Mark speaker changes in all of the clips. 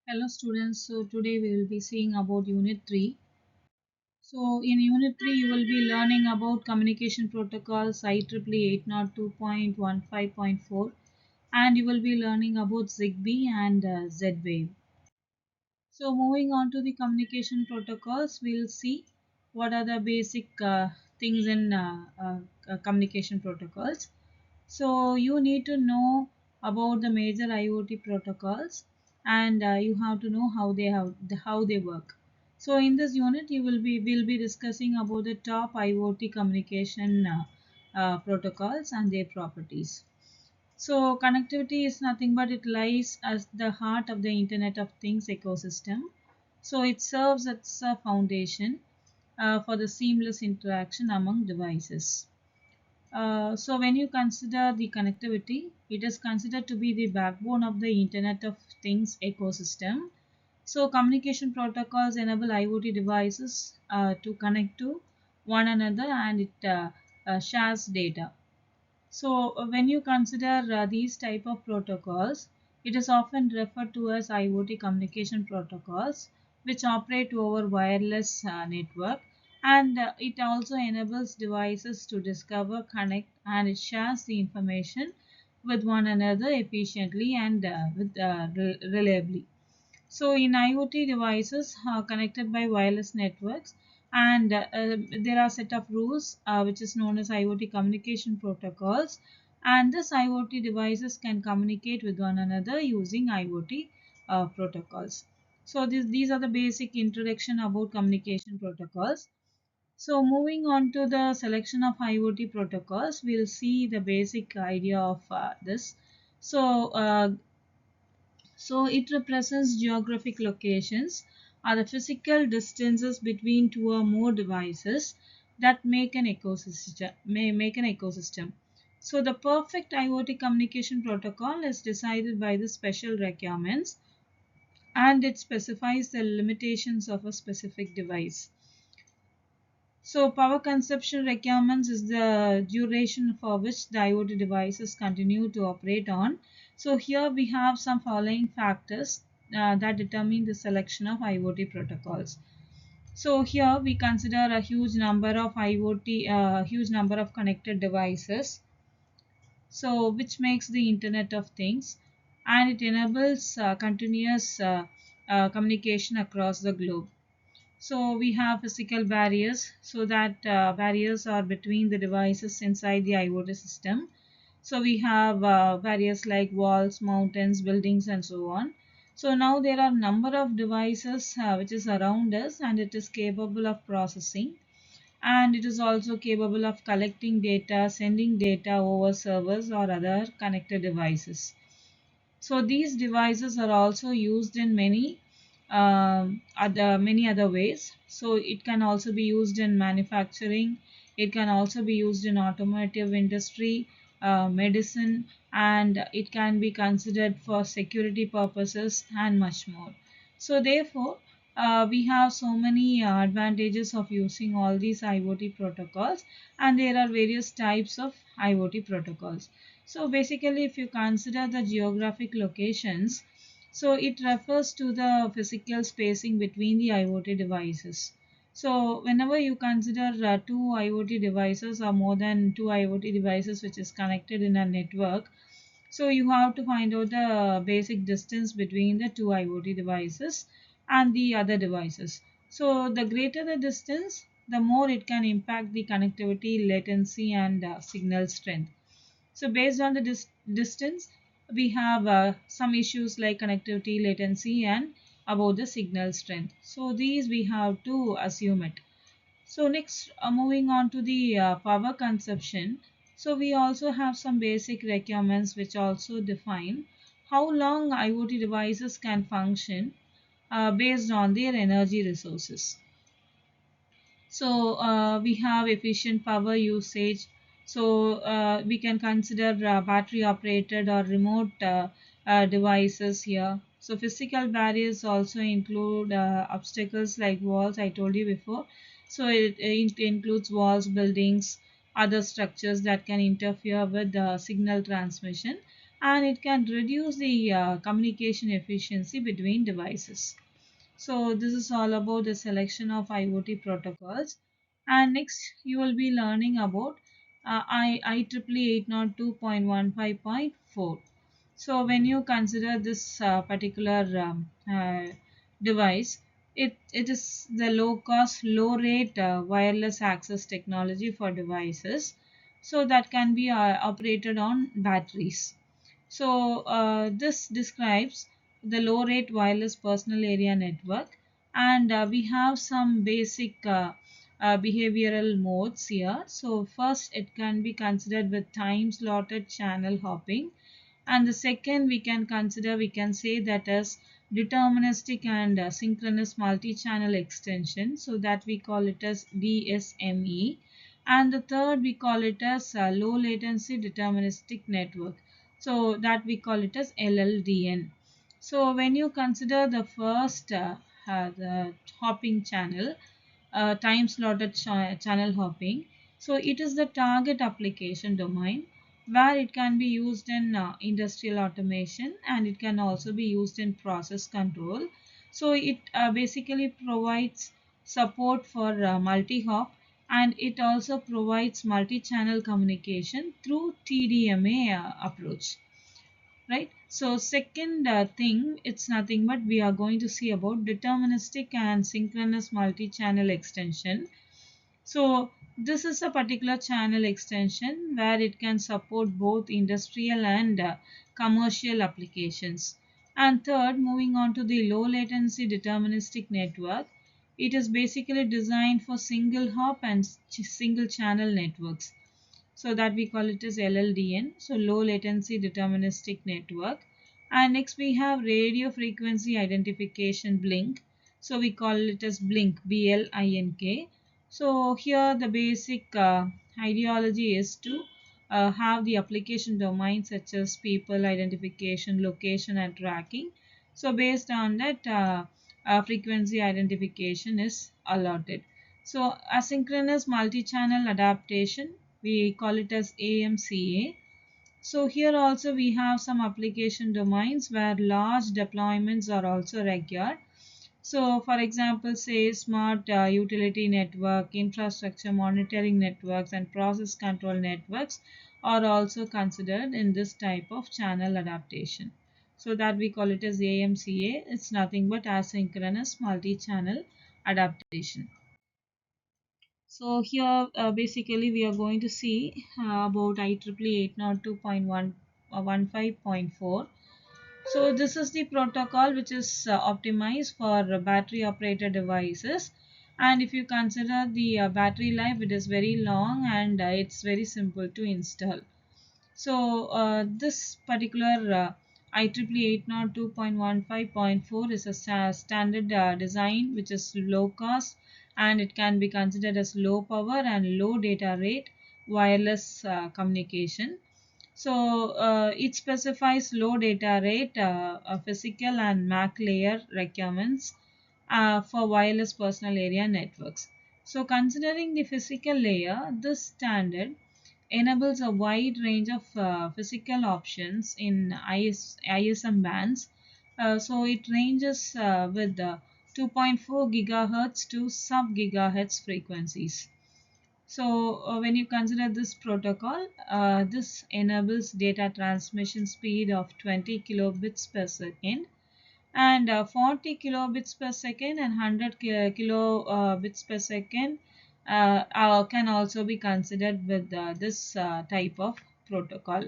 Speaker 1: Hello students, so today we will be seeing about Unit 3. So in Unit 3 you will be learning about communication protocols IEEE 802.15.4 and you will be learning about ZigBee and Z-Wave. So moving on to the communication protocols, we'll see what are the basic things in communication protocols. So you need to know about the major IoT protocols and you have to know how they work. So in this unit you will be discussing about the top IoT communication protocols and their properties. So connectivity is nothing but it lies as the heart of the Internet of Things ecosystem. So it serves as a foundation for the seamless interaction among devices. So when you consider the connectivity, it is considered to be the backbone of the Internet of Things ecosystem. So communication protocols enable IoT devices to connect to one another and it shares data. So when you consider these type of protocols, it is often referred to as IoT communication protocols, which operate over wireless network, and it also enables devices to discover, connect, and it shares the information with one another efficiently and reliably. So in IoT devices connected by wireless networks, and there are set of rules which is known as IoT communication protocols, and this IoT devices can communicate with one another using IoT protocols. So these are the basic introduction about communication protocols. So moving on to the selection of IoT protocols, we'll see the basic idea of this. So it represents geographic locations are the physical distances between two or more devices that make an ecosystem. So the perfect IoT communication protocol is decided by the special requirements and it specifies the limitations of a specific device. So power consumption requirements is the duration for which the IoT devices continue to operate on. So here we have some following factors that determine the selection of IoT protocols. So here we consider a huge number of huge number of connected devices. So which makes the Internet of Things, and it enables continuous communication across the globe. So we have physical barriers, so that barriers are between the devices inside the IoT system. So we have barriers like walls, mountains, buildings, and so on. So now there are number of devices which is around us, and it is capable of processing, and it is also capable of collecting data, sending data over servers or other connected devices. So these devices are also used in many other ways. So it can also be used in manufacturing. It can also be used in automotive industry, medicine, and it can be considered for security purposes and much more. So therefore, we have so many advantages of using all these IoT protocols, and there are various types of IoT protocols. So basically, if you consider the geographic locations, so it refers to the physical spacing between the IoT devices. So whenever you consider two IoT devices or more than two IoT devices which is connected in a network, so you have to find out the basic distance between the two IoT devices and the other devices. So the greater the distance, the more it can impact the connectivity, latency, and signal strength. So based on the distance, we have some issues like connectivity, latency, and about the signal strength. So these we have to assume it. So next, moving on to the power consumption. So we also have some basic requirements which also define how long IoT devices can function based on their energy resources. So we have efficient power usage. So we can consider battery operated or remote devices here. So physical barriers also include obstacles like walls, I told you before. So it includes walls, buildings, other structures that can interfere with the signal transmission. and it can reduce the communication efficiency between devices. So this is all about the selection of IoT protocols. And next you will be learning about IEEE 802.15.4. So when you consider this particular device, it is the low cost, low rate wireless access technology for devices. So that can be operated on batteries. So this describes the low rate wireless personal area network, and we have some basic behavioral modes here. So first it can be considered with time slotted channel hopping, and the second we can say that as deterministic and synchronous multi-channel extension, so that we call it as DSME, and the third we call it as low latency deterministic network, so that we call it as LLDN. So when you consider the first the hopping channel, time slotted channel hopping, so it is the target application domain where it can be used in industrial automation, and it can also be used in process control. So it basically provides support for multi-hop, and it also provides multi-channel communication through TDMA approach, right? So second thing, it's nothing but we are going to see about deterministic and synchronous multi-channel extension. So this is a particular channel extension where it can support both industrial and commercial applications. And third, moving on to the low latency deterministic network, it is basically designed for single hop and single channel networks, so that we call it as LLDN, so low latency deterministic network. And next we have radio frequency identification blink, so we call it as blink, BLINK. So here the basic ideology is to have the application domains such as people identification, location and tracking. So based on that frequency identification is allotted. So asynchronous multi-channel adaptation, we call it as AMCA. So here also we have some application domains where large deployments are also required. So for example, say smart utility network, infrastructure monitoring networks and process control networks are also considered in this type of channel adaptation. So that we call it as AMCA. It's nothing but asynchronous multi-channel adaptation. So here basically we are going to see about IEEE 802.115.4. So this is the protocol which is optimized for battery operated devices, and if you consider the battery life, it is very long, and it's very simple to install. So this particular IEEE 802.15.4 is a standard design which is low cost, and it can be considered as low power and low data rate wireless communication. So it specifies low data rate, physical and MAC layer requirements for wireless personal area networks. So considering the physical layer, this standard enables a wide range of physical options in ISM bands. So it ranges with 2.4 gigahertz to sub gigahertz frequencies. So when you consider this protocol, this enables data transmission speed of 20 kilobits per second, and 40 kilobits per second and 100 kilobits per second can also be considered with this type of protocol.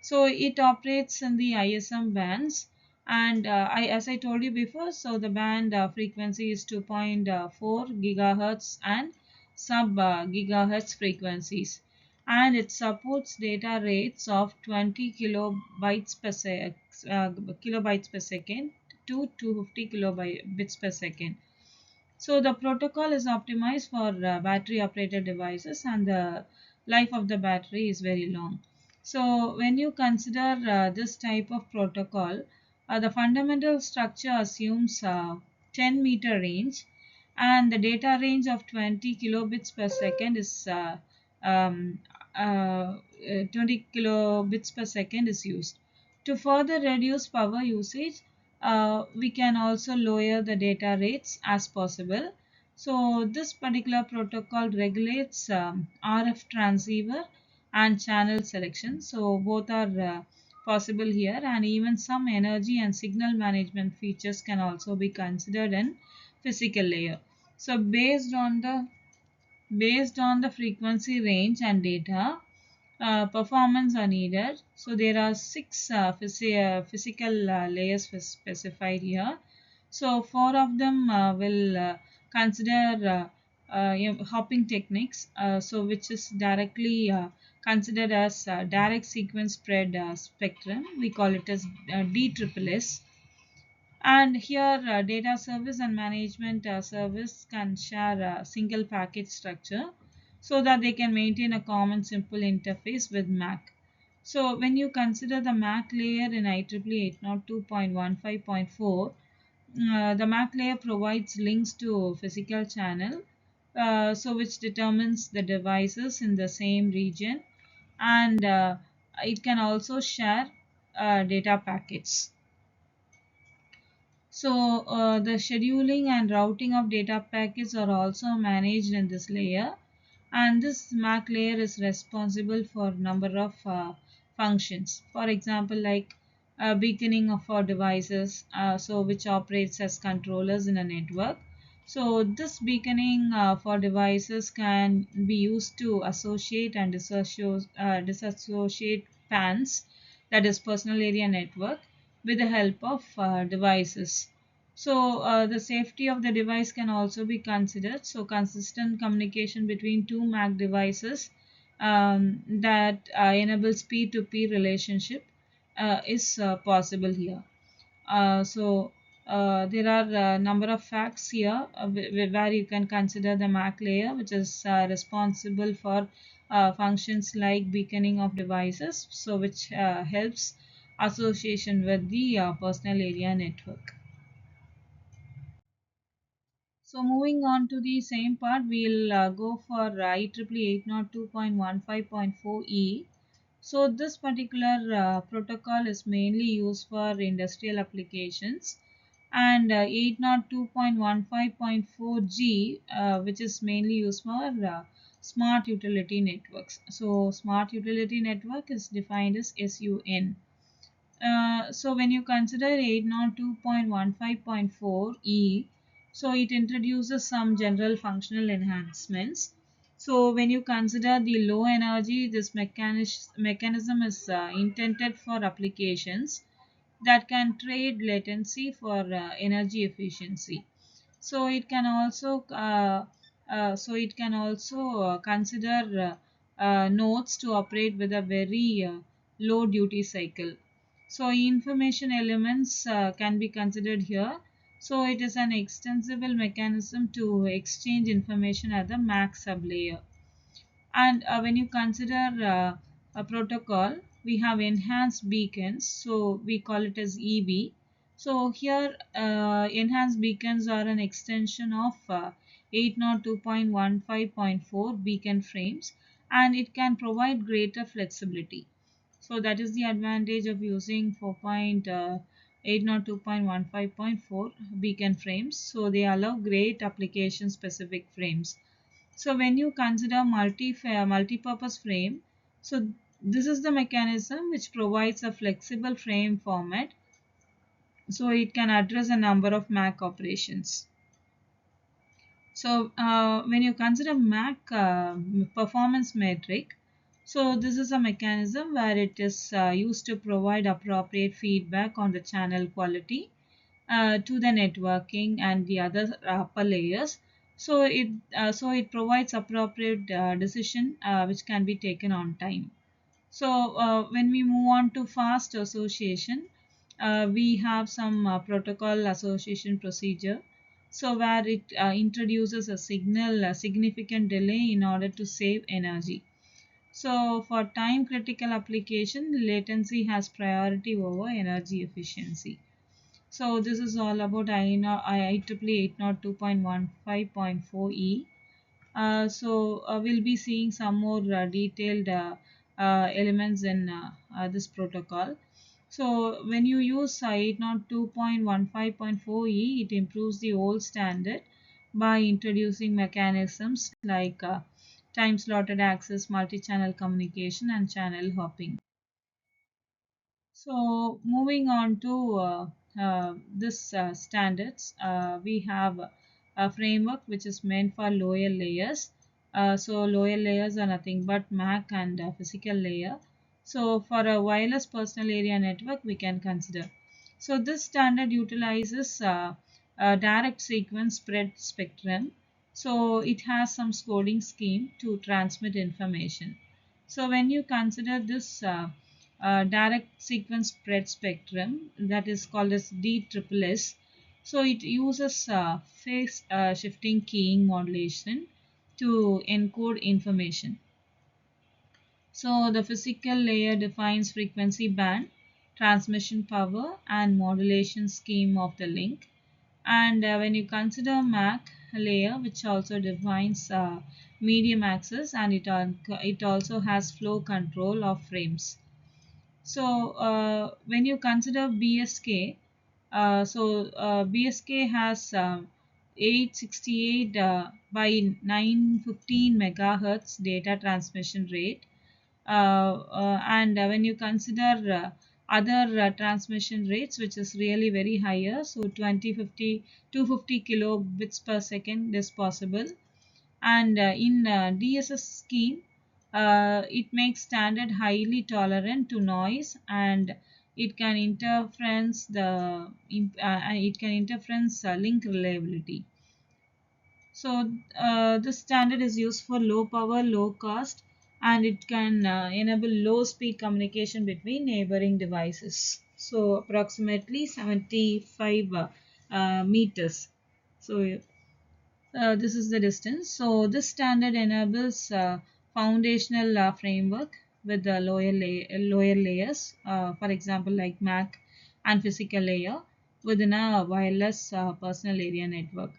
Speaker 1: So it operates in the ISM bands, and as I told you before, so the band frequency is 2.4 gigahertz and sub gigahertz frequencies, and it supports data rates of 20 kilobytes per second to 250 kilobits per second. So the protocol is optimized for battery operated devices, and the life of the battery is very long. So when you consider this type of protocol, the fundamental structure assumes 10-meter range, and the data range of 20 kilobits per second is um, 20 kilobits per second is used. To further reduce power usage, we can also lower the data rates as possible. So this particular protocol regulates RF transceiver and channel selection. So both are possible here, and even some energy and signal management features can also be considered in physical layer. So based on the frequency range and data, performance are needed. So there are six physical layers specified here. So four of them will consider hopping techniques, so which is directly considered as direct sequence spread spectrum. We call it as DSSS. And here, data service and management service can share a single package structure so that they can maintain a common simple interface with Mac. So when you consider the Mac layer in IEEE 802.15.4, the Mac layer provides links to physical channel, so which determines the devices in the same region, and it can also share data packets. So the scheduling and routing of data packets are also managed in this layer, and this MAC layer is responsible for number of functions. For example, like beaconing of our devices, so which operates as controllers in a network. So this beaconing for devices can be used to associate and disassociate PANs, that is personal area network, with the help of devices. So the safety of the device can also be considered. So consistent communication between two MAC devices that enables peer-to-peer relationship is possible here. So there are a number of facts here where you can consider the MAC layer, which is responsible for functions like beaconing of devices, so which helps association with the personal area network. So moving on to the same part, we'll go for IEEE 802.15.4E. So this particular protocol is mainly used for industrial applications, and 802.15.4G, which is mainly used for smart utility networks. So smart utility network is defined as SUN. So when you consider 802.15.4E, so it introduces some general functional enhancements. So when you consider the low energy, this mechanism is intended for applications that can trade latency for energy efficiency. So it can also consider nodes to operate with a very low duty cycle. So information elements can be considered here. So it is an extensible mechanism to exchange information at the max sublayer. And when you consider a protocol, we have enhanced beacons, so we call it as EB. So here, enhanced beacons are an extension of 802.15.4 beacon frames, and it can provide greater flexibility. So that is the advantage of using 802.15.4 beacon frames. So they allow great application specific frames. So when you consider multi-purpose frame, so this is the mechanism which provides a flexible frame format, so it can address a number of MAC operations. So when you consider MAC performance metric, so this is a mechanism where it is used to provide appropriate feedback on the channel quality to the networking and the other upper layers. So it provides appropriate decision which can be taken on time. So when we move on to fast association, we have some protocol association procedure. So where it introduces a significant delay in order to save energy. So for time critical application, latency has priority over energy efficiency. So this is all about IEEE 802.15.4E. So we'll be seeing some more detailed elements in this protocol. So when you use 802.15.4e, it improves the old standard by introducing mechanisms like time slotted access, multi-channel communication, and channel hopping. So moving on to this standards, we have a framework which is meant for lower layers. So lower layers are nothing but MAC and physical layer. So for a wireless personal area network, we can consider. So this standard utilizes a direct sequence spread spectrum. So it has some scoring scheme to transmit information. So when you consider this direct sequence spread spectrum, that is called as DSSS. So it uses phase shifting keying modulation to encode information. So the physical layer defines frequency band, transmission power, and modulation scheme of the link. And when you consider MAC layer, which also defines medium access, and it also has flow control of frames. So when you consider BSK, BSK has 868 by 915 megahertz data transmission rate, and when you consider other transmission rates, which is really very higher, so 2050 250 kilobits per second is possible. And in DSS scheme, it makes standard highly tolerant to noise, and it can interference link reliability. So this standard is used for low power, low cost, and it can enable low speed communication between neighboring devices. So approximately 75 meters. So this is the distance. So this standard enables foundational framework with the lower layers, for example, like MAC and physical layer within a wireless personal area network.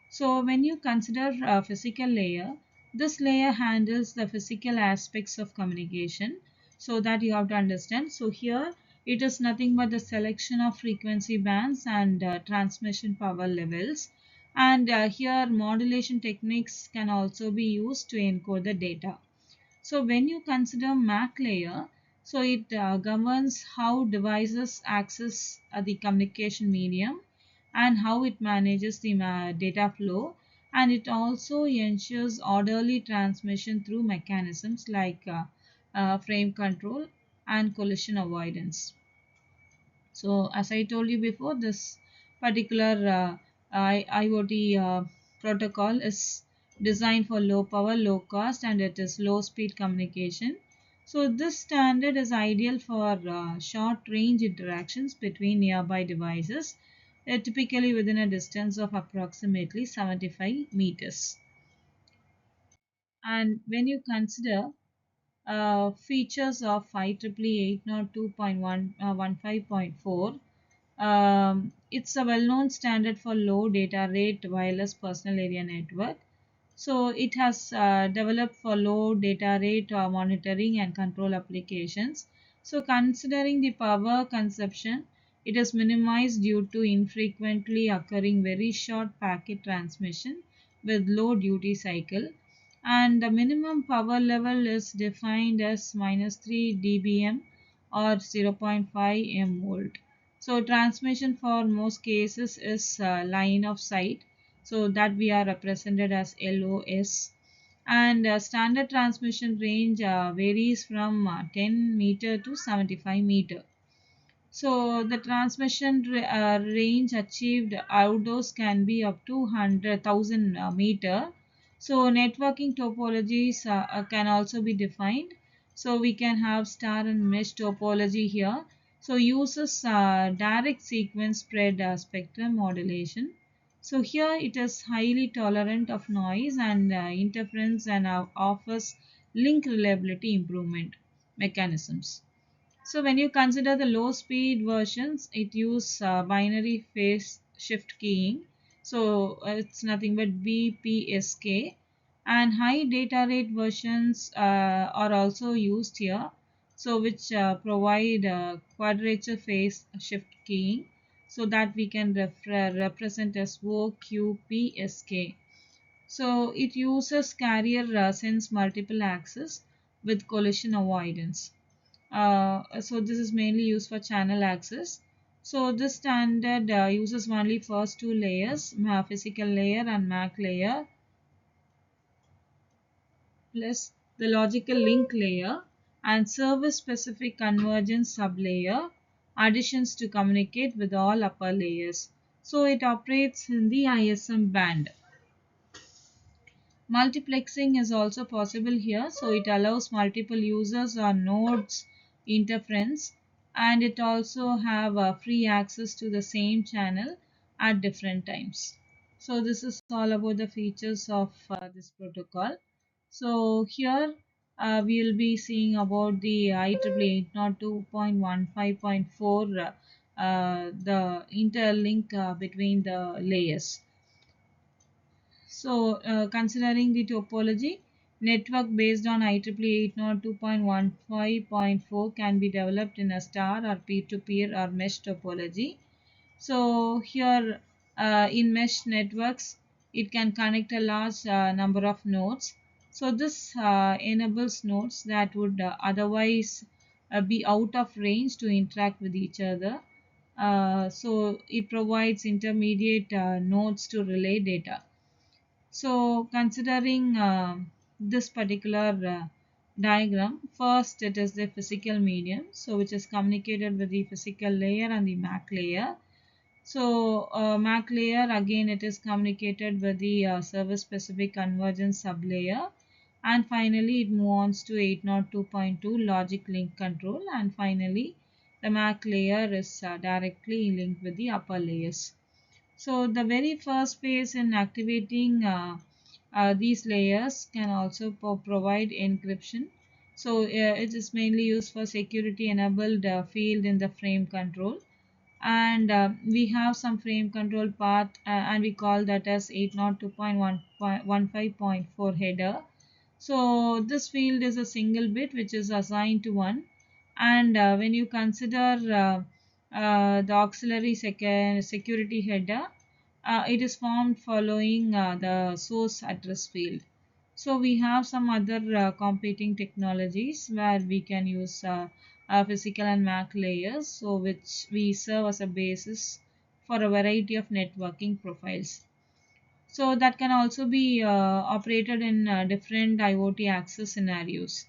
Speaker 1: So when you consider a physical layer, this layer handles the physical aspects of communication, so that you have to understand. So here it is nothing but the selection of frequency bands and transmission power levels. And here modulation techniques can also be used to encode the data. So when you consider MAC layer, so it governs how devices access the communication medium and how it manages the data flow, and it also ensures orderly transmission through mechanisms like frame control and collision avoidance. So as I told you before, this particular IoT protocol is designed for low power, low cost, and it is low speed communication. So this standard is ideal for short range interactions between nearby devices, typically within a distance of approximately 75 meters. And when you consider features of IEEE 802.15.4, it's a well-known standard for low data rate wireless personal area network. So it has developed for low data rate monitoring and control applications. So considering the power consumption, it is minimized due to infrequently occurring very short packet transmission with low duty cycle. And the minimum power level is defined as -3 dBm or zero point 0.5 M volt. So transmission for most cases is line of sight, so that we are represented as LOS. And standard transmission range varies from 10 meter to 75 meter. So the transmission range achieved outdoors can be up to 100,000 meter. So networking topologies can also be defined. So we can have star and mesh topology here. So uses direct sequence spread spectrum modulation. So here it is highly tolerant of noise and interference, and offers link reliability improvement mechanisms. So when you consider the low speed versions, it uses binary phase shift keying. So it's nothing but BPSK, and high data rate versions are also used here. so which provide quadrature phase shift keying, so that we can represent as OQPSK. So it uses carrier sense multiple axis with collision avoidance. So this is mainly used for channel access. So this standard uses only first two layers, physical layer and MAC layer, plus the logical link layer and service specific convergence sublayer additions to communicate with all upper layers. So it operates in the ISM band. Multiplexing is also possible here, so it allows multiple users or nodes interference, and it also have free access to the same channel at different times. So this is all about the features of this protocol. So here we will be seeing about the IEEE 802.15.4, the interlink between the layers. So, considering the topology, network based on IEEE 802.15.4 can be developed in a star or peer-to-peer or mesh topology. So, here in mesh networks, it can connect a large number of nodes. So, this enables nodes that would otherwise be out of range to interact with each other. So, it provides intermediate nodes to relay data. So considering this particular diagram, first it is the physical medium, so which is communicated with the physical layer and the MAC layer. So MAC layer, again it is communicated with the service specific convergence sublayer, and finally it moves on to 802.2 logic link control, and finally the MAC layer is directly linked with the upper layers. So the very first phase in activating these layers can also provide encryption. So it is mainly used for security enabled field in the frame control. And we have some frame control part and we call that as 802.15.4 header. So this field is a single bit which is assigned to one, and when you consider the auxiliary security header, it is formed following the source address field. So we have some other competing technologies where we can use physical and MAC layers, so which we serve as a basis for a variety of networking profiles. So that can also be operated in different IoT access scenarios.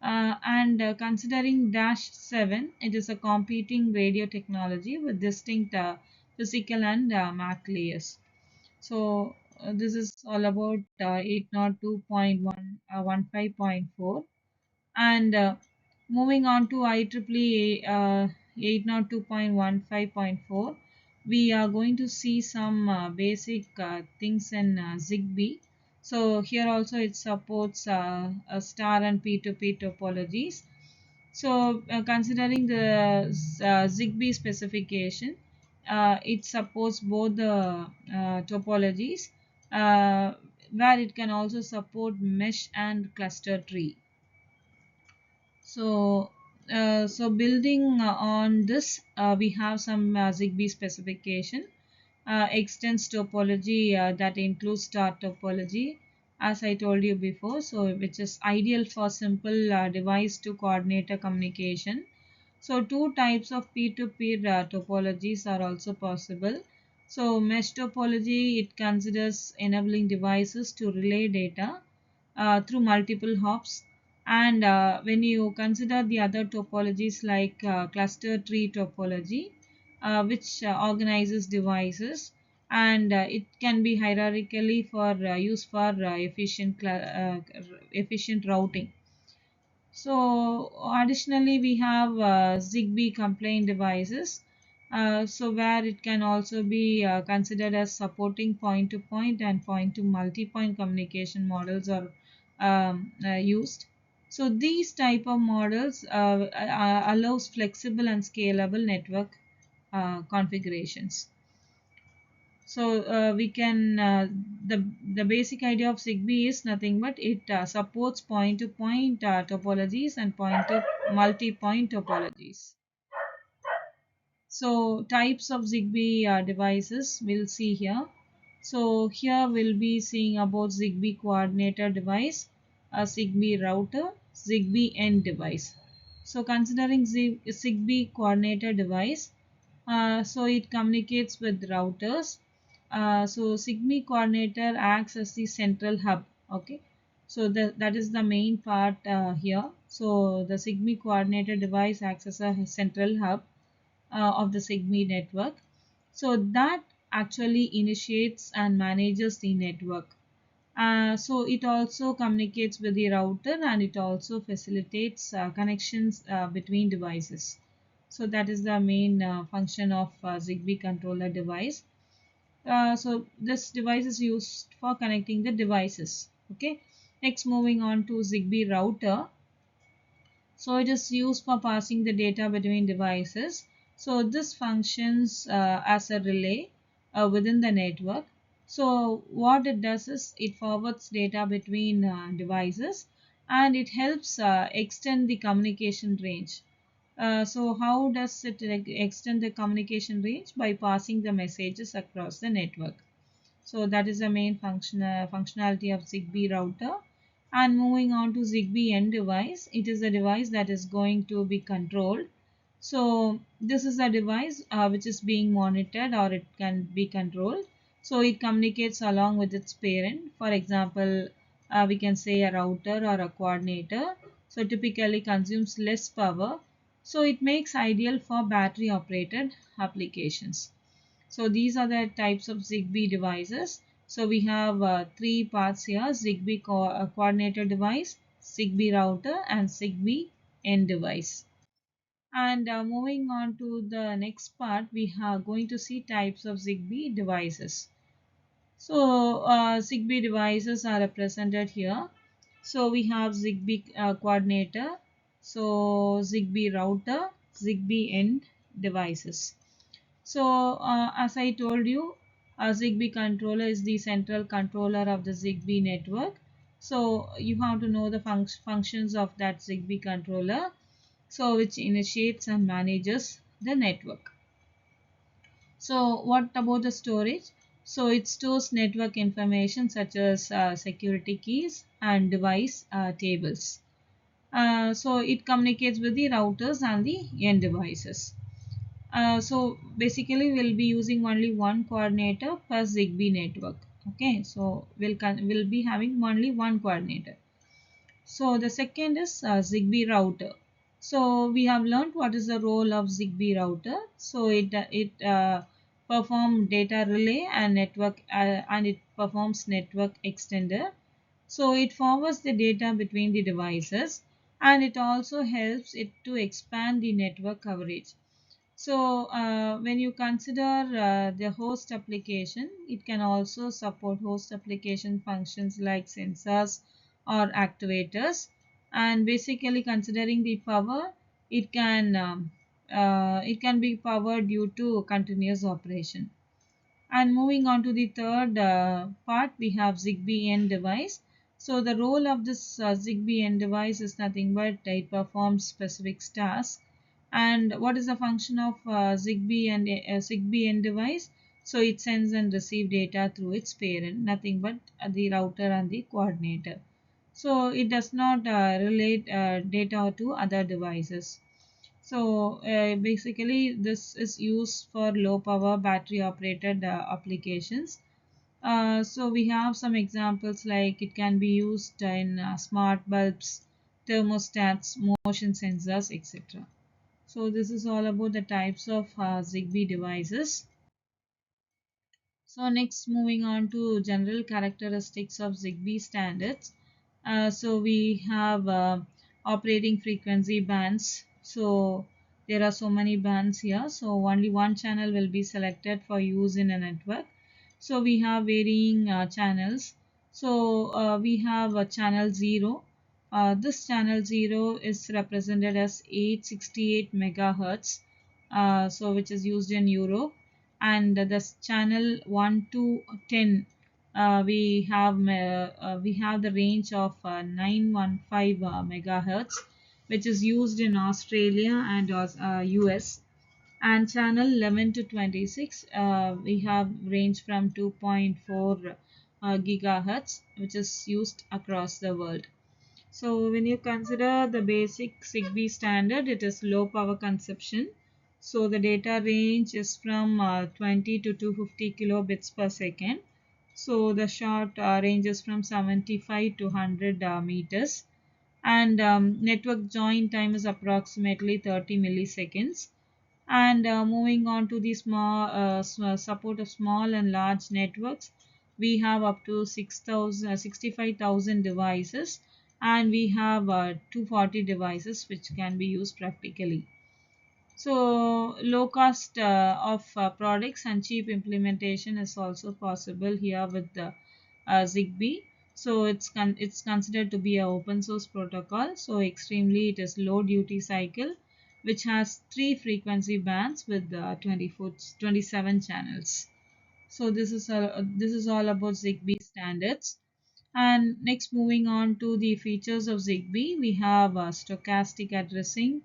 Speaker 1: And considering dash 7, it is a competing radio technology with distinct physical and MAC layers. So this is all about 802.15.4. And moving on to IEEE 802.15.4, we are going to see some basic things in Zigbee. So here also it supports a star and P2P topologies. So considering the Zigbee specification, it supports both the topologies, where it can also support mesh and cluster tree. So, building on this, we have some Zigbee specification, extends topology that includes star topology, as I told you before. So, which is ideal for simple device to coordinator communication. So, two types of peer-to-peer topologies are also possible. So, mesh topology, it considers enabling devices to relay data through multiple hops. And when you consider the other topologies like cluster tree topology, which organizes devices, and it can be hierarchically for use for efficient routing. So additionally, we have Zigbee complaint devices. So where it can also be considered as supporting point-to-point and point-to-multi-point communication models are used. So these type of models allows flexible and scalable network configurations. So we can the basic idea of Zigbee is nothing but it supports point-to-point topologies and point to multi-point topologies. So types of Zigbee devices we'll see here. So here we'll be seeing about Zigbee coordinator device, a Zigbee router, Zigbee end device. So considering Zigbee coordinator device, so it communicates with routers. So Zigbee coordinator acts as the central hub. Okay, so that is the main part here. So the Zigbee coordinator device acts as a central hub of the Zigbee network. So that actually initiates and manages the network. So it also communicates with the router and it also facilitates connections between devices. So that is the main function of Zigbee controller device. So this device is used for connecting the devices. Okay. Next, moving on to Zigbee router. So it is used for passing the data between devices. So this functions as a relay within the network. So what it does is it forwards data between devices and it helps extend the communication range. So how does it extend the communication range? By passing the messages across the network. So that is the main functionality of Zigbee router. And moving on to Zigbee end device, it is a device that is going to be controlled. So this is a device which is being monitored or it can be controlled. So it communicates along with its parent. For example, we can say a router or a coordinator. So typically consumes less power. So it makes ideal for battery operated applications. So these are the types of Zigbee devices. So we have three parts here: Zigbee coordinator device, Zigbee router, and Zigbee end device. And moving on to the next part, we are going to see types of Zigbee devices. So Zigbee devices are represented here. So we have Zigbee coordinator, so Zigbee router, Zigbee end devices. So as I told you, a Zigbee controller is the central controller of the Zigbee network. So you have to know the functions of that Zigbee controller, so which initiates and manages the network. So what about the storage? So it stores network information such as security keys and device tables. So it communicates with the routers and the end devices. So basically we'll be using only one coordinator per Zigbee network. Okay, so we'll be having only one coordinator. So the second is Zigbee router. So we have learned what is the role of Zigbee router. So it performs data relay and network and it performs network extender. So it forwards the data between the devices and it also helps it to expand the network coverage. So when you consider the host application, it can also support host application functions like sensors or activators. And basically considering the power, it can be powered due to continuous operation. And moving on to the third part, we have Zigbee end device. So the role of this Zigbee end device is nothing but it performs specific tasks. And what is the function of Zigbee end device? So it sends and receives data through its parent, nothing but the router and the coordinator. So it does not relate data to other devices. So basically this is used for low power battery operated applications. So we have some examples like it can be used in smart bulbs, thermostats, motion sensors, etc. So this is all about the types of Zigbee devices. So next, moving on to general characteristics of Zigbee standards. So we have operating frequency bands. So there are so many bands here. So only one channel will be selected for use in a network. So we have varying channels. So we have channel 0. This channel 0 is represented as 868 megahertz. So which is used in Europe. and this channel 1 to 10, we have the range of 915 megahertz, which is used in Australia and US. And channel 11 to 26, we have range from 2.4 gigahertz, which is used across the world. So when you consider the basic Zigbee standard, it is low power consumption. So the data range is from 20 to 250 kilobits per second. So the short ranges from 75 to 100 meters. And network join time is approximately 30 milliseconds. And moving on to the support of small and large networks, we have up to 65,000 devices, and we have 240 devices which can be used practically. So low cost of products and cheap implementation is also possible here with the Zigbee. So it's considered to be an open source protocol. So extremely it is low duty cycle, which has three frequency bands with 27 channels. So this is all about Zigbee standards. And next, moving on to the features of Zigbee, we have stochastic addressing,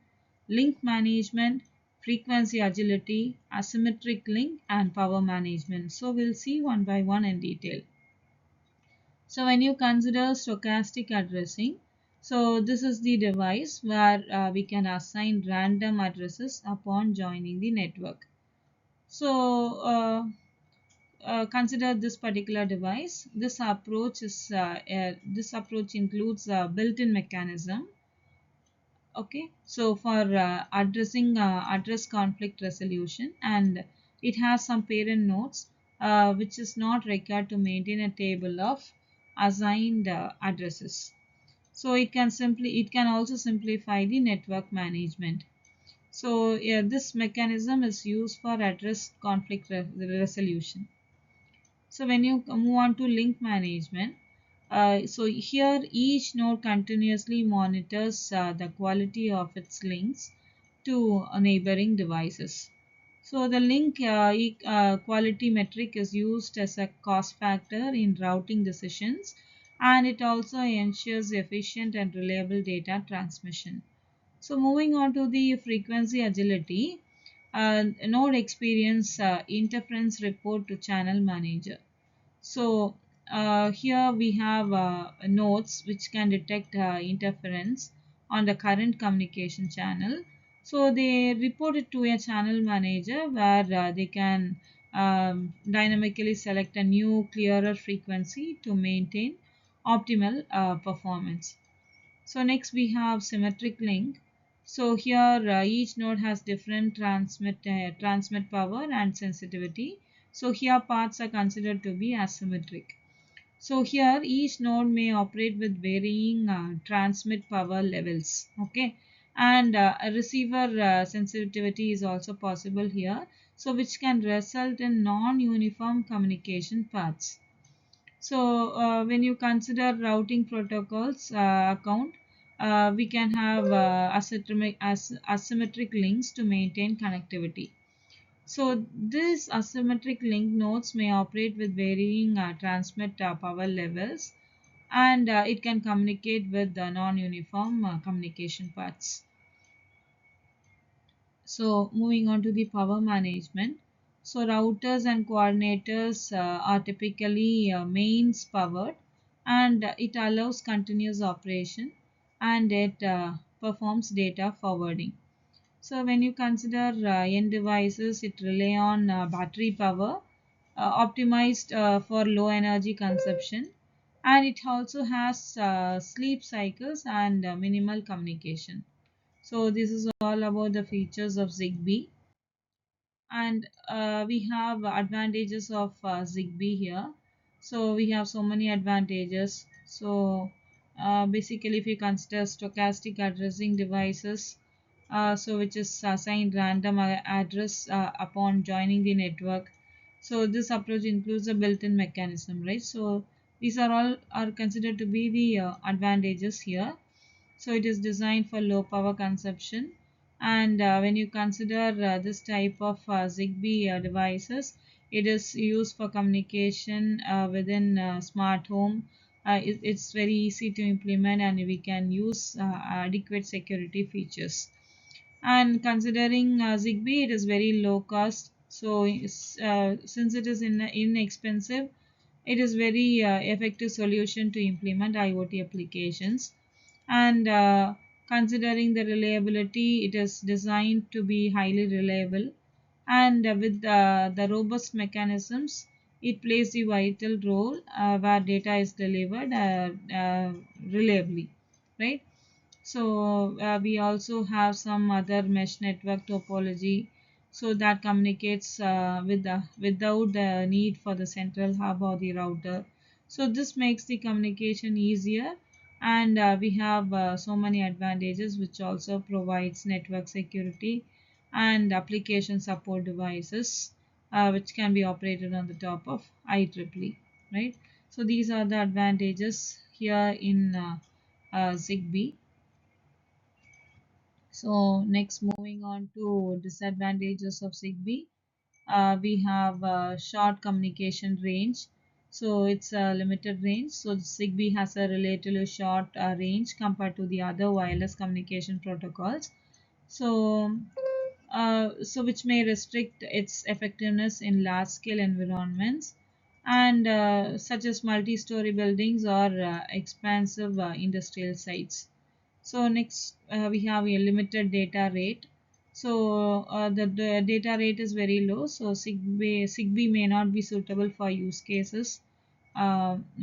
Speaker 1: link management, frequency agility, asymmetric link, and power management. So we'll see one by one in detail. So when you consider stochastic addressing, so this is the device where we can assign random addresses upon joining the network. So consider this particular device. This approach includes a built-in mechanism. Okay, so for addressing address conflict resolution, and it has some parent nodes which is not required to maintain a table of assigned addresses. So it can also simplify the network management. So yeah, this mechanism is used for address conflict resolution. So when you move on to link management, so here each node continuously monitors the quality of its links to neighboring devices. So the link quality metric is used as a cost factor in routing decisions, and it also ensures efficient and reliable data transmission. So moving on to the frequency agility, node experience interference report to channel manager. So here we have nodes which can detect interference on the current communication channel. So they report it to a channel manager where they can dynamically select a new clearer frequency to maintain optimal performance. So next we have symmetric link. So here each node has different transmit power and sensitivity. So here paths are considered to be asymmetric. So here each node may operate with varying transmit power levels. Okay, and a receiver sensitivity is also possible here. So which can result in non-uniform communication paths. So when you consider routing protocols account, we can have asymmetric links to maintain connectivity. So these asymmetric link nodes may operate with varying transmit power levels, and it can communicate with the non-uniform communication paths. So moving on to the power management. So routers and coordinators are typically mains powered, and it allows continuous operation, and it performs data forwarding. So when you consider end devices, it rely on battery power optimized for low energy consumption, and it also has sleep cycles and minimal communication. So this is all about the features of Zigbee, and we have advantages of Zigbee here. So we have so many advantages. So basically, if you consider stochastic addressing devices, so which is assigned random address upon joining the network. So this approach includes a built-in mechanism, right? So these are all are considered to be the advantages here. So it is designed for low power consumption, And when you consider this type of Zigbee devices, it is used for communication within smart home. It's very easy to implement, and we can use adequate security features. And considering Zigbee, it is very low cost. So since it is inexpensive, it is very effective solution to implement IoT applications. And considering the reliability, it is designed to be highly reliable. And with the robust mechanisms, it plays a vital role where data is delivered reliably, right? So we also have some other mesh network topology, so that communicates without the need for the central hub or the router. So this makes the communication easier, and we have so many advantages, which also provides network security and application support devices, which can be operated on the top of IEEE, right? So these are the advantages here in Zigbee. So next, moving on to disadvantages of Zigbee, we have short communication range. So it's a limited range. So Zigbee has a relatively short range compared to the other wireless communication protocols. So which may restrict its effectiveness in large-scale environments, and such as multi-story buildings or expansive industrial sites. So next, we have a limited data rate. So the data rate is very low. So Zigbee may not be suitable for use cases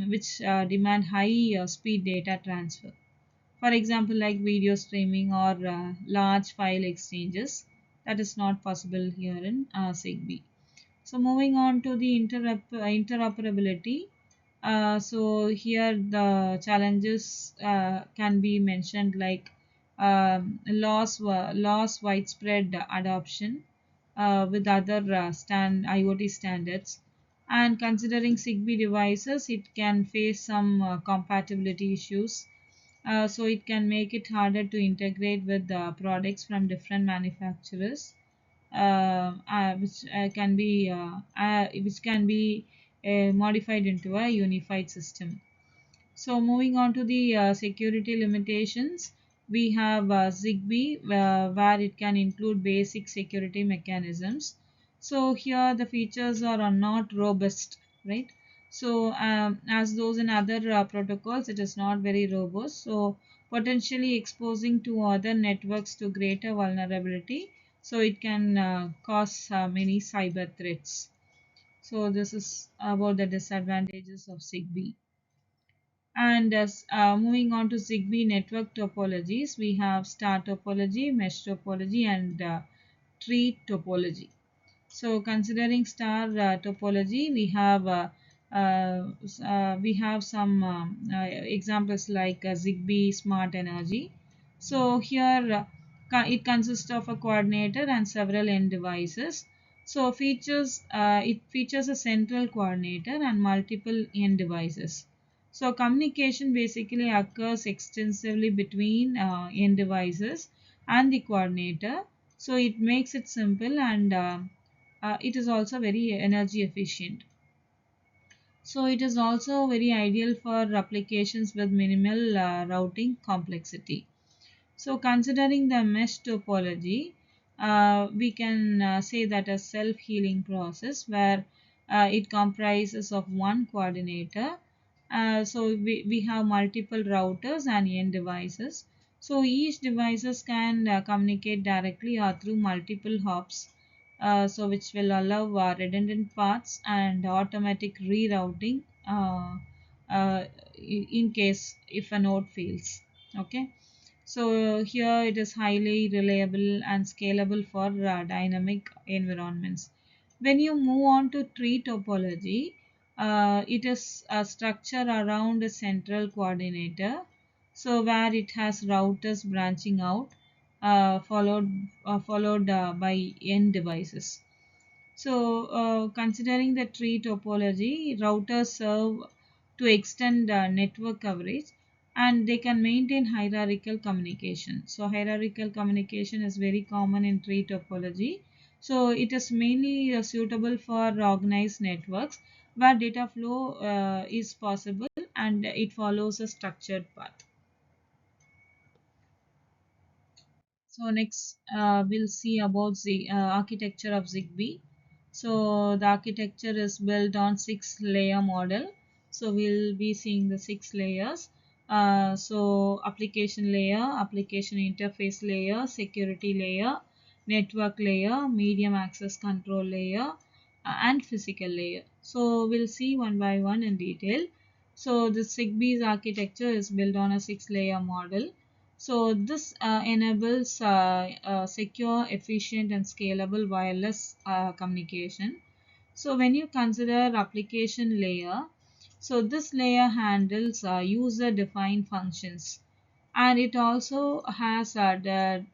Speaker 1: which demand high speed data transfer. For example, like video streaming or large file exchanges, that is not possible here in Zigbee. So moving on to the interoperability. So here the challenges can be mentioned, like loss widespread adoption with other IoT standards. And considering Zigbee devices, it can face some compatibility issues. So it can make it harder to integrate with products from different manufacturers, which can be modified into a unified system. So moving on to the security limitations, we have Zigbee, where it can include basic security mechanisms. So here the features are not robust, right? So as those in other protocols, it is not very robust. So potentially exposing to other networks to greater vulnerability. So it can cause many cyber threats. So this is about the disadvantages of Zigbee. And as moving on to Zigbee network topologies, we have star topology, mesh topology, and tree topology. So considering star topology, we have some examples like Zigbee Smart Energy. So here it consists of a coordinator and several end devices. So it features a central coordinator and multiple end devices. So communication basically occurs extensively between end devices and the coordinator. So it makes it simple, and it is also very energy efficient. So it is also very ideal for applications with minimal routing complexity. So considering the mesh topology, we can say that a self-healing process where it comprises of one coordinator. So we have multiple routers and end devices. So each devices can communicate directly or through multiple hops. So which will allow redundant paths and automatic rerouting uh, in case if a node fails. Okay. So here it is highly reliable and scalable for dynamic environments. When you move on to tree topology, it is a structure around a central coordinator. So where it has routers branching out, followed by end devices. So, considering the tree topology, routers serve to extend network coverage, and they can maintain hierarchical communication. So hierarchical communication is very common in tree topology. So it is mainly suitable for organized networks where data flow is possible and it follows a structured path. So next we'll see about the architecture of ZigBee. So the architecture is built on 6-layer model. So we'll be seeing the 6 layers. So application layer, application interface layer, security layer, network layer, medium access control layer, and physical layer. So we'll see one by one in detail. So the ZigBee's architecture is built on a 6-layer model. So this enables secure, efficient and scalable wireless communication. So when you consider application layer, so this layer handles user defined functions, and it also has the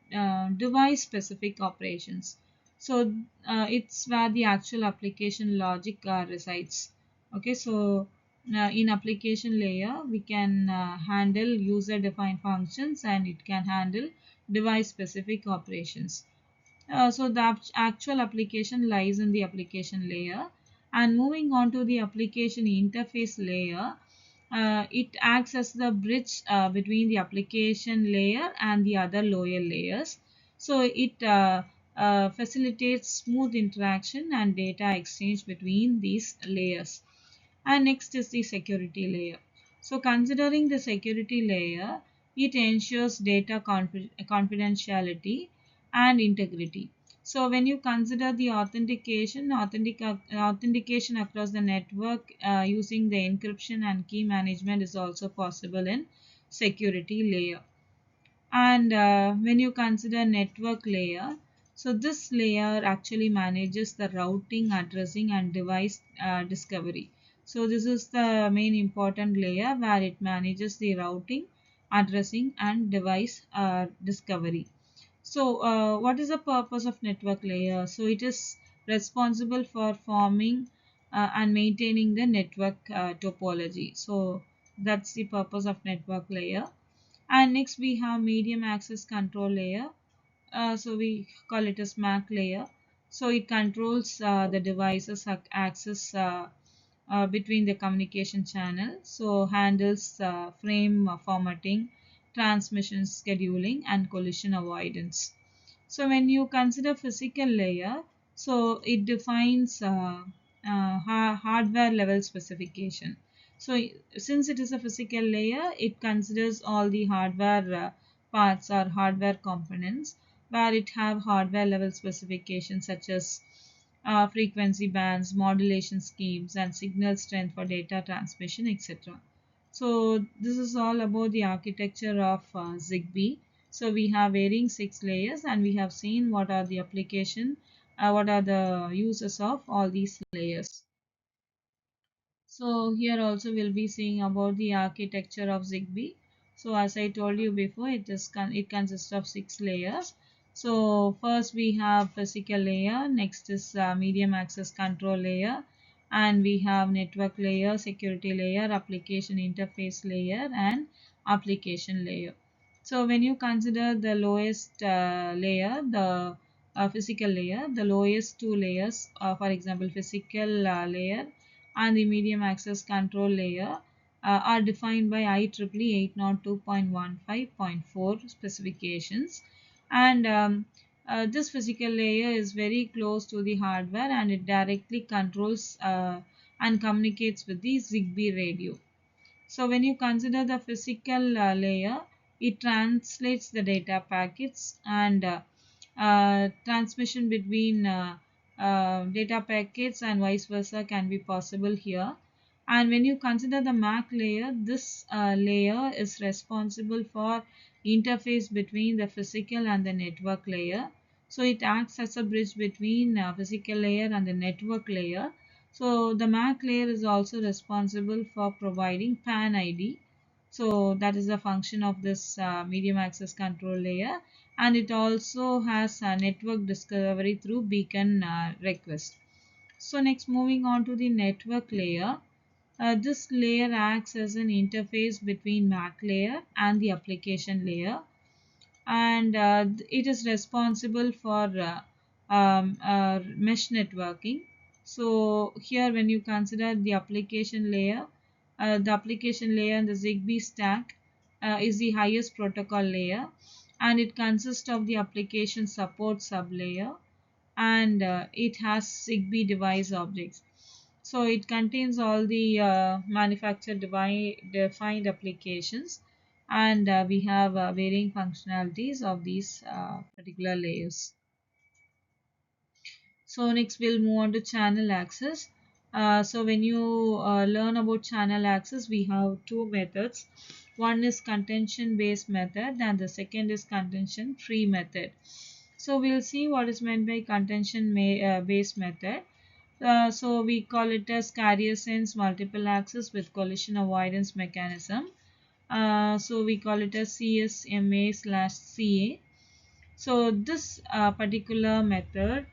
Speaker 1: device specific operations. So it's where the actual application logic resides. Okay, so in application layer we can handle user defined functions, and it can handle device specific operations. So the actual application lies in the application layer. And moving on to the application interface layer, it acts as the bridge between the application layer and the other lower layers. So it facilitates smooth interaction and data exchange between these layers. And next is the security layer. So considering the security layer, it ensures data confidentiality and integrity. So when you consider the authentication across the network using the encryption and key management is also possible in security layer. And when you consider network layer, so this layer actually manages the routing, addressing and device discovery. So this is the main important layer where it manages the routing, addressing and device discovery. So what is the purpose of network layer? So it is responsible for forming and maintaining the network topology. So that's the purpose of network layer. And next we have medium access control layer. So we call it as MAC layer. So it controls the devices access between the communication channel. So handles frame formatting, transmission scheduling and collision avoidance. So when you consider physical layer, so it defines hardware level specification. So since it is a physical layer, it considers all the hardware parts or hardware components where it have hardware level specifications such as frequency bands, modulation schemes, and signal strength for data transmission, etc. So this is all about the architecture of ZigBee. So we have varying 6 layers, and we have seen what are the application, what are the uses of all these layers. So here also we'll be seeing about the architecture of ZigBee. So as I told you before, it consists of 6 layers. So first we have physical layer, next is medium access control layer, and we have network layer, security layer, application interface layer, and application layer. So when you consider the lowest layer, the physical layer, the lowest 2 layers, for example, physical layer and the medium access control layer are defined by IEEE 802.15.4 specifications. And this physical layer is very close to the hardware, and it directly controls and communicates with the ZigBee radio. So when you consider the physical layer, it translates the data packets, and transmission between data packets and vice versa can be possible here. And when you consider the MAC layer, this layer is responsible for interface between the physical and the network layer. So it acts as a bridge between physical layer and the network layer. So the MAC layer is also responsible for providing PAN ID. So that is the function of this medium access control layer, and it also has network discovery through beacon request. So next, moving on to the network layer. This layer acts as an interface between MAC layer and the application layer, and it is responsible for mesh networking. So here when you consider the application layer in the Zigbee stack is the highest protocol layer, and it consists of the application support sublayer, and it has Zigbee device objects. So it contains all the manufacturer defined applications, and we have varying functionalities of these particular layers. So next we'll move on to channel access. So when you learn about channel access, we have two methods. One is contention based method and the second is contention free method. So we'll see what is meant by contention based method. So we call it as carrier sense multiple access with collision avoidance mechanism. So we call it as CSMA/CA. So this particular method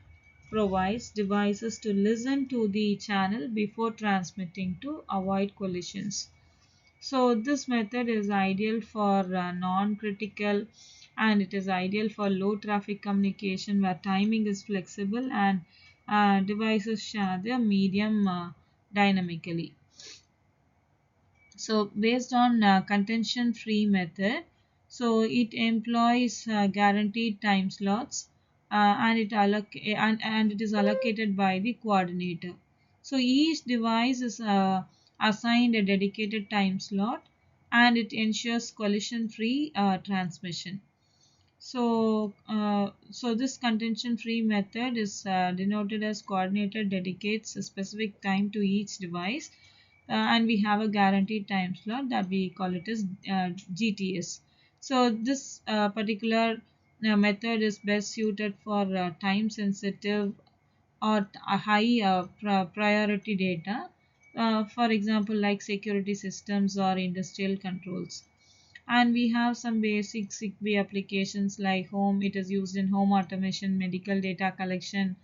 Speaker 1: provides devices to listen to the channel before transmitting to avoid collisions. So this method is ideal for non-critical, and it is ideal for low traffic communication where timing is flexible and devices share their medium dynamically. So based on contention free method, so it employs guaranteed time slots, and it is allocated by the coordinator. So each device is assigned a dedicated time slot, and it ensures collision free transmission. So this contention free method is denoted as coordinator dedicates a specific time to each device, and we have a guaranteed time slot that we call it as GTS. So this particular method is best suited for time sensitive or a high priority data, for example like security systems or industrial controls. And we have some basic Zigbee applications like home. It is used in home automation, medical data collection,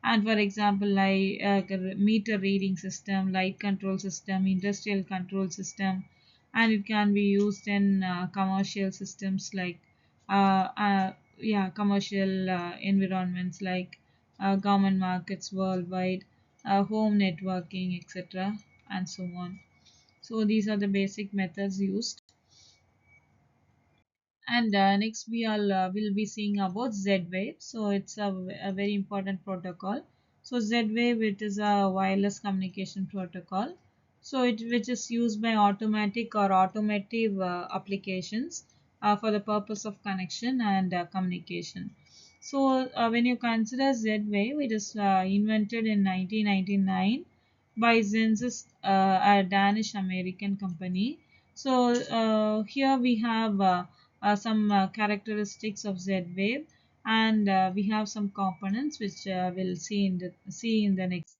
Speaker 1: and for example like meter reading system, light control system, industrial control system, and it can be used in commercial systems like commercial environments like government markets worldwide, home networking, etc., and so on. So these are the basic methods used. And next we all will be seeing about Z-Wave. So it's a very important protocol. So Z-Wave, it is a wireless communication protocol. So it which is used by automatic or automotive applications for the purpose of connection and communication. So when you consider Z-Wave, it is invented in 1999 by Zensis, a Danish American company. So here we have some characteristics of Z-Wave, and we have some components which we'll see in the next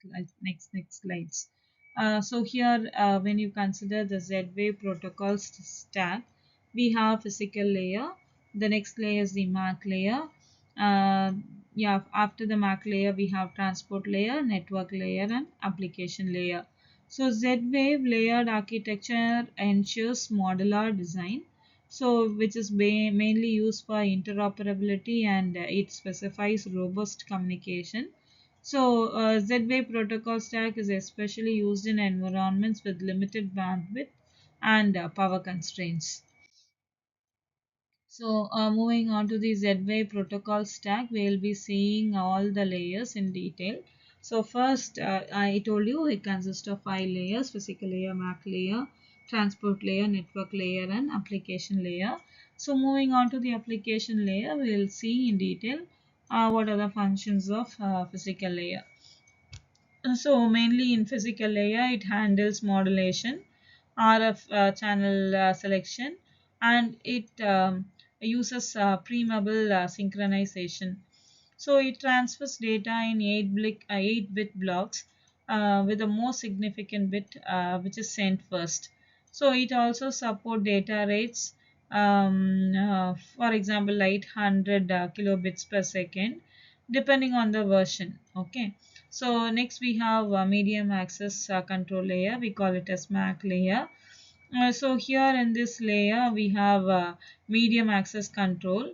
Speaker 1: slides. So here when you consider the Z-Wave protocol stack, we have physical layer. The next layer is the MAC layer. uh, yeah, after the MAC layer we have transport layer, network layer, and application layer. So Z-Wave layered architecture ensures modular design, so which is mainly used for interoperability, and it specifies robust communication. So Z-Wave protocol stack is especially used in environments with limited bandwidth and power constraints. So moving on to the Z-Wave protocol stack, we will be seeing all the layers in detail. So first, I told you it consists of 5 layers: physical layer, MAC layer, transport layer, network layer, and application layer. So moving on to the application layer, we will see in detail what are the functions of physical layer. So mainly in physical layer, it handles modulation, RF channel selection, and it uses preamble synchronization. So it transfers data in 8-bit blocks with the most significant bit which is sent first. So it also support data rates, for example, like 800 kilobits per second, depending on the version. Okay. So next we have medium access control layer. We call it as MAC layer. So here in this layer we have medium access control.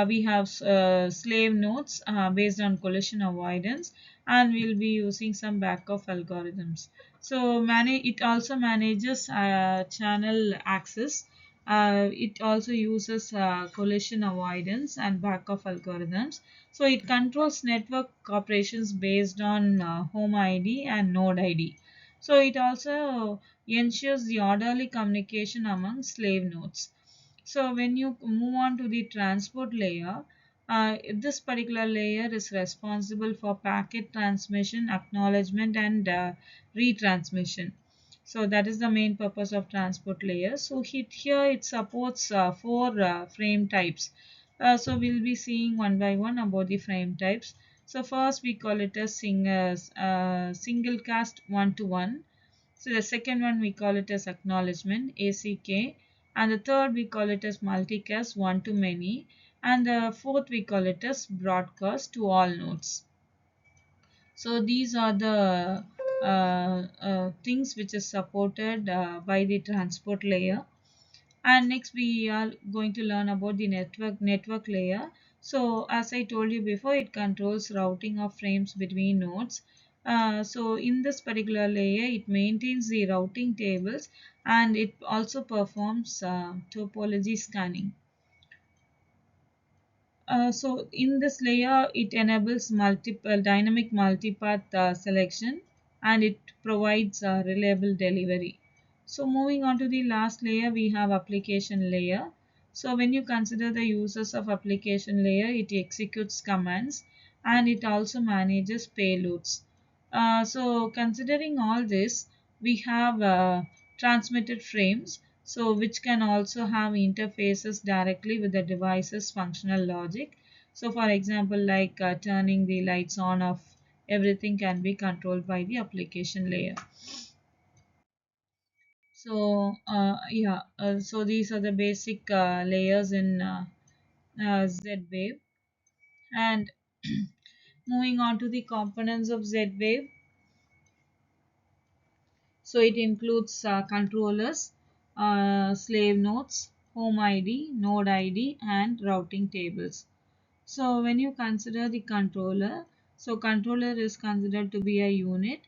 Speaker 1: We have slave nodes based on collision avoidance, and we'll be using some backup algorithms. So it also manages channel access. It also uses collision avoidance and backup algorithms. So it controls network operations based on home ID and node ID. So it also ensures the orderly communication among slave nodes. So when you move on to the transport layer, this particular layer is responsible for packet transmission, acknowledgement, and retransmission. So that is the main purpose of transport layer. So here it supports four frame types. So we'll be seeing one by one about the frame types. So first we call it as single cast one to one. So the second one we call it as acknowledgement ACK, and the third we call it as multicast one to many, and the fourth we call it as broadcast to all nodes. So these are the things which is supported by the transport layer. And next we are going to learn about the network layer. So as I told you before, it controls routing of frames between nodes. So in this particular layer, it maintains the routing tables, and it also performs topology scanning. So in this layer, it enables multiple dynamic multipath selection, and it provides reliable delivery. So moving on to the last layer, we have application layer. So when you consider the uses of application layer, it executes commands, and it also manages payloads. So considering all this, we have transmitted frames, so which can also have interfaces directly with the device's functional logic. So for example, like turning the lights on off, everything can be controlled by the application layer. So so these are the basic layers in Z-Wave. And moving on to the components of Z-Wave, so it includes controllers, slave nodes, home ID, node ID, and routing tables. So when you consider the controller, so controller is considered to be a unit,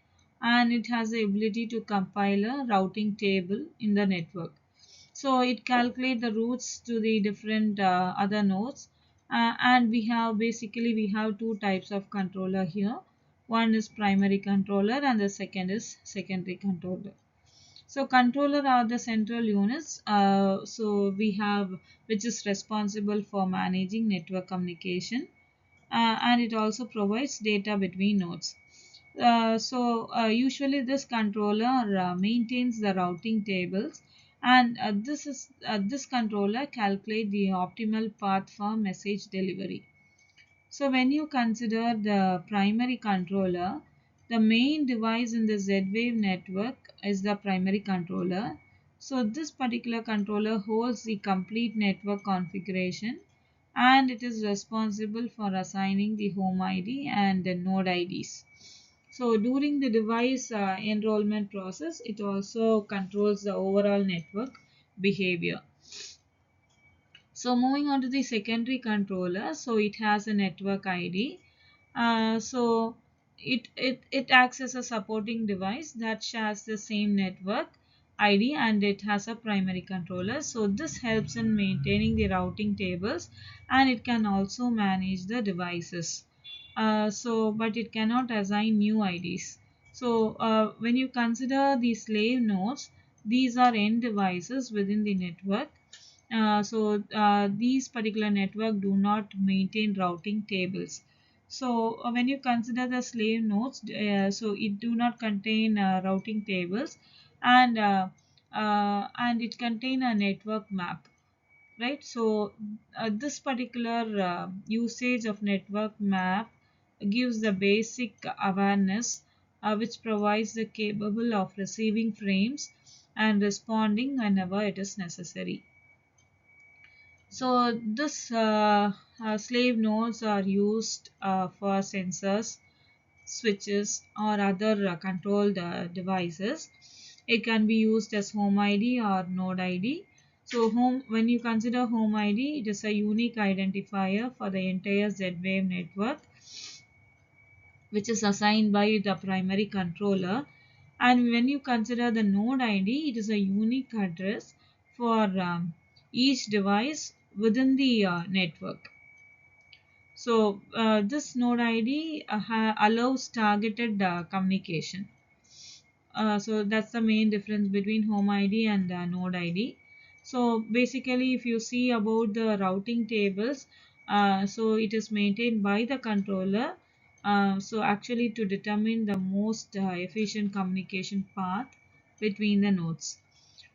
Speaker 1: and it has the ability to compile a routing table in the network. So it calculates the routes to the different other nodes, and we have two types of controller here. One is primary controller and the second is secondary controller. So controller are the central units. So we have which is responsible for managing network communication, and it also provides data between nodes. Usually this controller maintains the routing tables, and this controller calculate the optimal path for message delivery. So when you consider the primary controller, the main device in the Z-Wave network is the primary controller. So this particular controller holds the complete network configuration, and it is responsible for assigning the home ID and the node IDs. So during the device enrollment process, it also controls the overall network behavior. So moving on to the secondary controller, so it has a network ID. So it acts as a supporting device that shares the same network ID, and it has a primary controller. So this helps in maintaining the routing tables, and it can also manage the devices. But it cannot assign new IDs. So when you consider the slave nodes, these are end devices within the network. These particular network do not maintain routing tables. So when you consider the slave nodes, so it do not contain routing tables, and it contain a network map, right? So this particular usage of network map gives the basic awareness, which provides the capable of receiving frames and responding whenever it is necessary. So this slave nodes are used for sensors. switches, or other controlled devices. It can be used as home ID or node ID. So when you consider home ID, it is a unique identifier for the entire Z-Wave network, which is assigned by the primary controller. And when you consider the node ID, it is a unique address for each device within the network. So this node ID allows targeted communication. So that's the main difference between home ID and node ID. So basically, if you see about the routing tables, so it is maintained by the controller. So actually to determine the most efficient communication path between the nodes.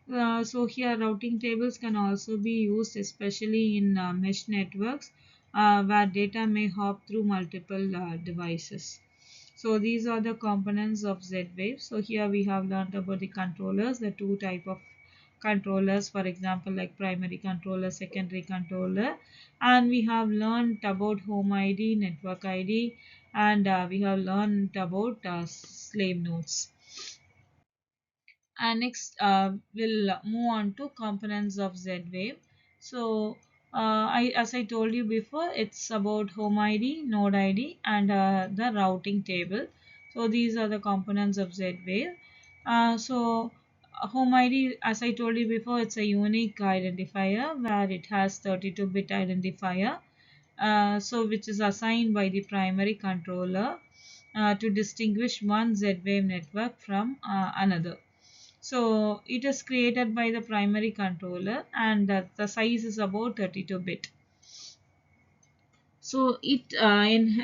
Speaker 1: So here routing tables can also be used especially in mesh networks where data may hop through multiple devices. So these are the components of Z-Wave. So here we have learned about the controllers, the two type of controllers, for example, like primary controller, secondary controller, and we have learned about home ID, network ID, and we have learned about slave nodes. And next we'll move on to components of Z-Wave. So as I told you before, it's about home ID, node ID, and the routing table. So these are the components of Z-Wave. So home ID, as I told you before, it's a unique identifier where it has 32-bit identifier. So which is assigned by the primary controller to distinguish one Z-Wave network from another. So it is created by the primary controller, and the size is about 32-bit. So it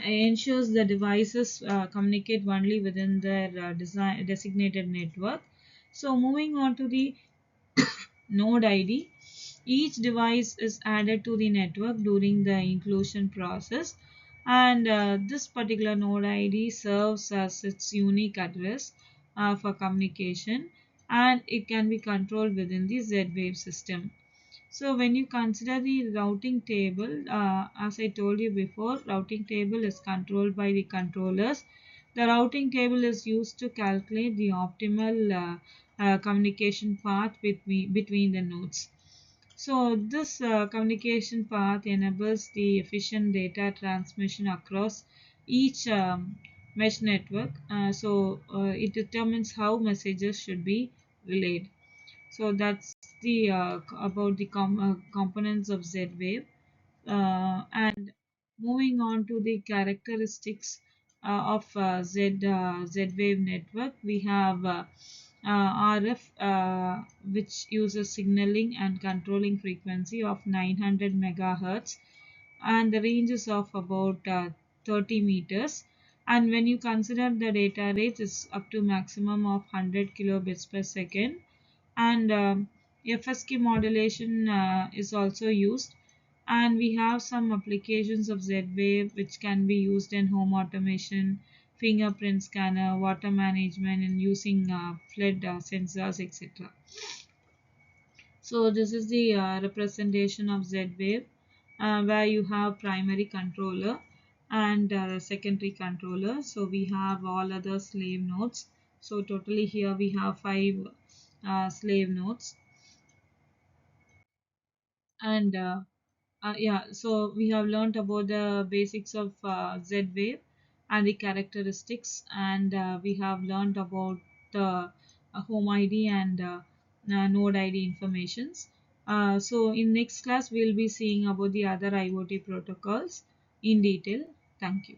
Speaker 1: ensures the devices communicate only within their designated network. So moving on to the node ID, each device is added to the network during the inclusion process, and this particular node ID serves as its unique address for communication, and it can be controlled within the Z-Wave system. So when you consider the routing table, as I told you before, routing table is controlled by the controllers. The routing table is used to calculate the optimal communication path between the nodes. So this communication path enables the efficient data transmission across each mesh network. It determines how messages should be relayed. So that's the about the components of Z-Wave. And moving on to the characteristics of Z-Wave network, we have RF, which uses signaling and controlling frequency of 900 megahertz, and the range is of about 30 meters. And when you consider the data rates, is up to maximum of 100 kilobits per second, and FSK modulation is also used. And we have some applications of Z-Wave which can be used in home automation, fingerprint scanner, water management, and using flood sensors, etc. So this is the representation of Z-Wave, where you have primary controller and secondary controller. So we have all other slave nodes. So totally here we have 5 slave nodes. And yeah, so we have learned about the basics of Z-Wave and the characteristics, and we have learned about the home ID and node ID informations. So in next class, we'll be seeing about the other IoT protocols in detail. Thank you.